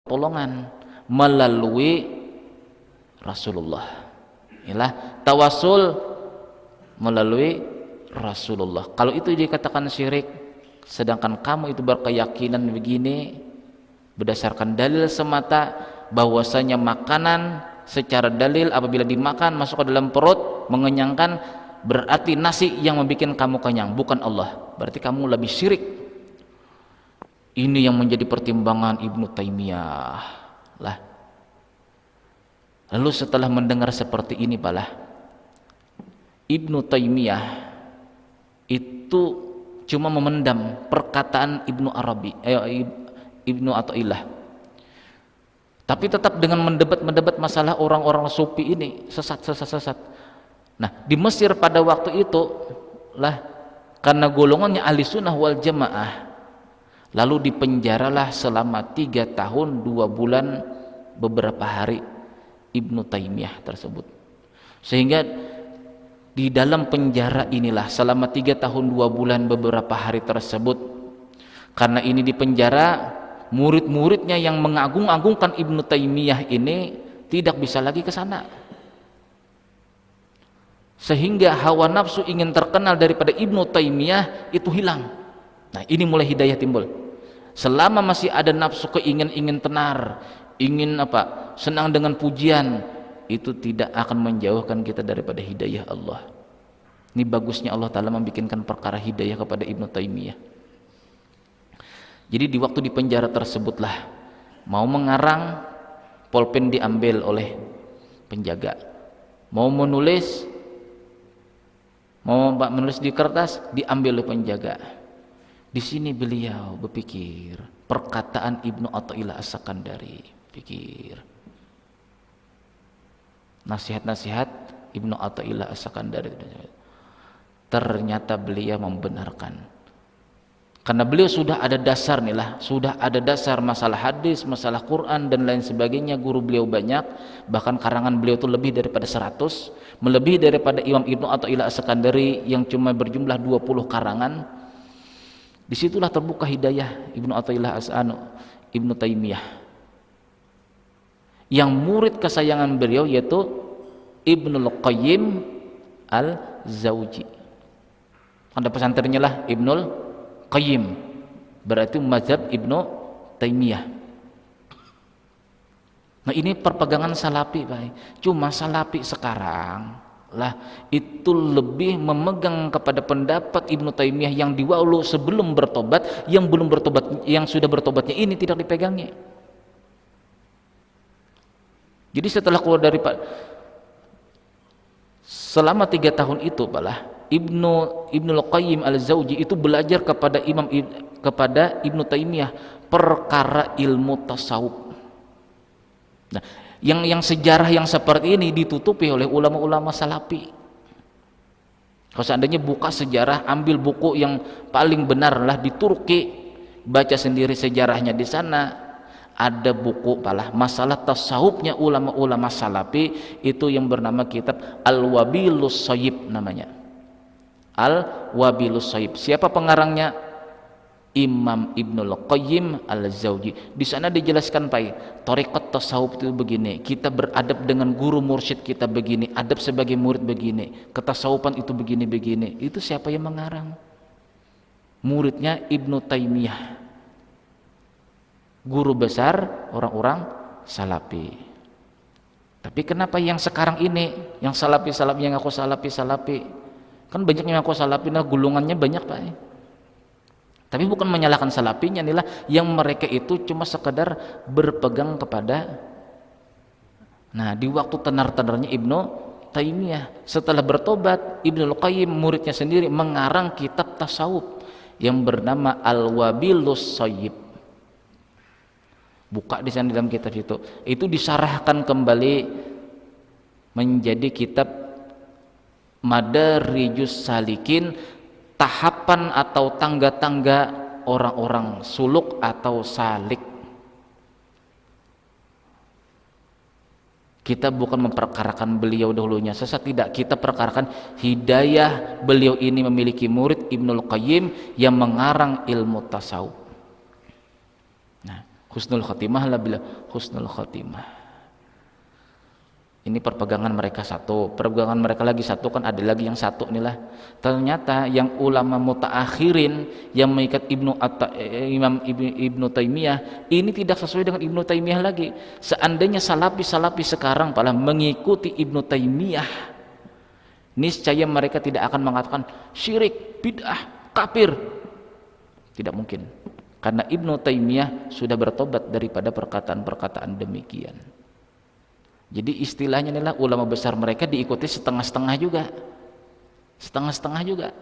pertolongan melalui Rasulullah. Inilah tawasul melalui Rasulullah. Kalau itu dikatakan syirik, sedangkan kamu itu berkeyakinan begini berdasarkan dalil semata bahwasanya makanan secara dalil apabila dimakan masuk ke dalam perut mengenyangkan, berarti nasi yang membuat kamu kenyang, bukan Allah. Berarti kamu lebih syirik. Ini yang menjadi pertimbangan Ibnu Taimiyah lah. Lalu setelah mendengar seperti ini balah, Ibnu Taimiyah itu cuma memendam perkataan Ibnu Arabi, Ibnu Athaillah, tapi tetap dengan mendebat masalah orang-orang sufi ini sesat. Nah, di Mesir pada waktu itu lah, karena golongannya ahli sunnah wal jamaah, lalu dipenjaralah selama 3 tahun 2 bulan beberapa hari Ibnu Taimiyah tersebut. Sehingga di dalam penjara inilah selama 3 tahun 2 bulan beberapa hari tersebut, karena ini di penjara, murid-muridnya yang mengagung-agungkan Ibnu Taimiyah ini tidak bisa lagi ke sana, sehingga hawa nafsu ingin terkenal daripada Ibnu Taimiyah itu hilang. Nah, ini mulai hidayah timbul. Selama masih ada nafsu keingin tenar, ingin senang dengan pujian, itu tidak akan menjauhkan kita daripada hidayah Allah. Ini bagusnya Allah Ta'ala membikinkan perkara hidayah kepada Ibnu Taimiyah. Jadi di waktu di penjara tersebutlah, mau mengarang, pulpen diambil oleh penjaga, mau menulis di kertas diambil oleh penjaga. Di sini beliau berpikir perkataan Ibnu Athaillah As-Sakandari, pikir nasihat-nasihat Ibnu Athaillah As-Sakandari, ternyata beliau membenarkan. Karena beliau sudah ada dasar nih lah, sudah ada dasar masalah hadis, masalah Quran dan lain sebagainya. Guru beliau banyak, bahkan karangan beliau itu lebih daripada 100, melebihi daripada Imam Ibnu Athaillah As-Sakandari yang cuma berjumlah 20 karangan. Disitulah terbuka hidayah Ibnu Athaillah Ibnu Taimiyah, yang murid kesayangan beliau yaitu Ibnul Qayyim Al-Jauzi. Ada pesantrennya lah Ibnul Qayyim, berarti mazhab Ibnu Taimiyah. Nah, ini perpegangan salafi, Pak. Cuma salafi sekarang lah itu lebih memegang kepada pendapat Ibnu Taimiyah yang diwalu sebelum bertobat, yang belum bertobat, yang sudah bertobatnya ini tidak dipegangnya. Jadi setelah keluar dari selama 3 tahun itu balah, Ibnul Qayyim Al-Jauzi itu belajar kepada Ibnu Taimiyah perkara ilmu tasawuf. Nah, yang sejarah yang seperti ini ditutupi oleh ulama-ulama salafi. Kalau seandainya buka sejarah, ambil buku yang paling benar lah di Turki, baca sendiri sejarahnya. Di sana ada buku masalah tasawufnya ulama-ulama salafi, itu yang bernama kitab Al-Wabilus Shayyib namanya. Al-Wabilus Shayyib. Siapa pengarangnya? Imam Ibnul Qayyim Al-Jauzi. Di sana dijelaskan thariqat tasawuf itu begini, kita beradab dengan guru mursyid kita begini, adab sebagai murid begini, ketasawufan itu begini-begini. Itu siapa yang mengarang? Muridnya Ibnu Taimiyah, guru besar orang-orang salafi. Tapi kenapa yang sekarang ini, yang salafi yang ngaku salafi, kan banyak yang ngaku salafi, nah gulungannya banyak, Pak. Tapi bukan menyalahkan salafinya, inilah yang mereka itu cuma sekedar berpegang kepada. Nah, di waktu tenar-tenarnya Ibnu Taimiyah, setelah bertobat, Ibnul Qayyim muridnya sendiri mengarang kitab tasawuf yang bernama Al-Wabilus Shayyib. Buka di sana dalam kitab itu disarahkan kembali menjadi kitab Madarijus Salikin, tahapan atau tangga-tangga orang-orang suluk atau salik. Kita bukan memperkarakan beliau dahulunya sesat, tidak, kita perkarakan hidayah beliau ini memiliki murid Ibnul Qayyim yang mengarang ilmu tasawuf. Nah, husnul khotimah lah bila husnul khotimah. Ini perpegangan mereka satu, perpegangan mereka lagi satu, kan ada lagi yang satu inilah. Ternyata yang ulama mutaakhirin yang mengikat Imam Ibnu Taimiyah ini tidak sesuai dengan Ibnu Taimiyah lagi. Seandainya salafi sekarang malah mengikuti Ibnu Taimiyah, niscaya mereka tidak akan mengatakan syirik, bid'ah, kafir. Tidak mungkin. Karena Ibnu Taimiyah sudah bertobat daripada perkataan-perkataan demikian. Jadi istilahnya inilah ulama besar mereka diikuti setengah-setengah juga. Setengah-setengah juga.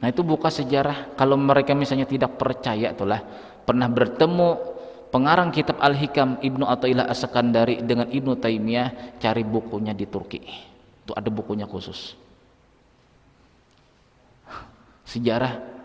Nah itu buka sejarah. Kalau mereka misalnya tidak percaya, itulah pernah bertemu pengarang kitab Al-Hikam Ibnu Athaillah As-Sakandari dengan Ibnu Taimiyah, cari bukunya di Turki. Itu ada bukunya khusus. Sejarah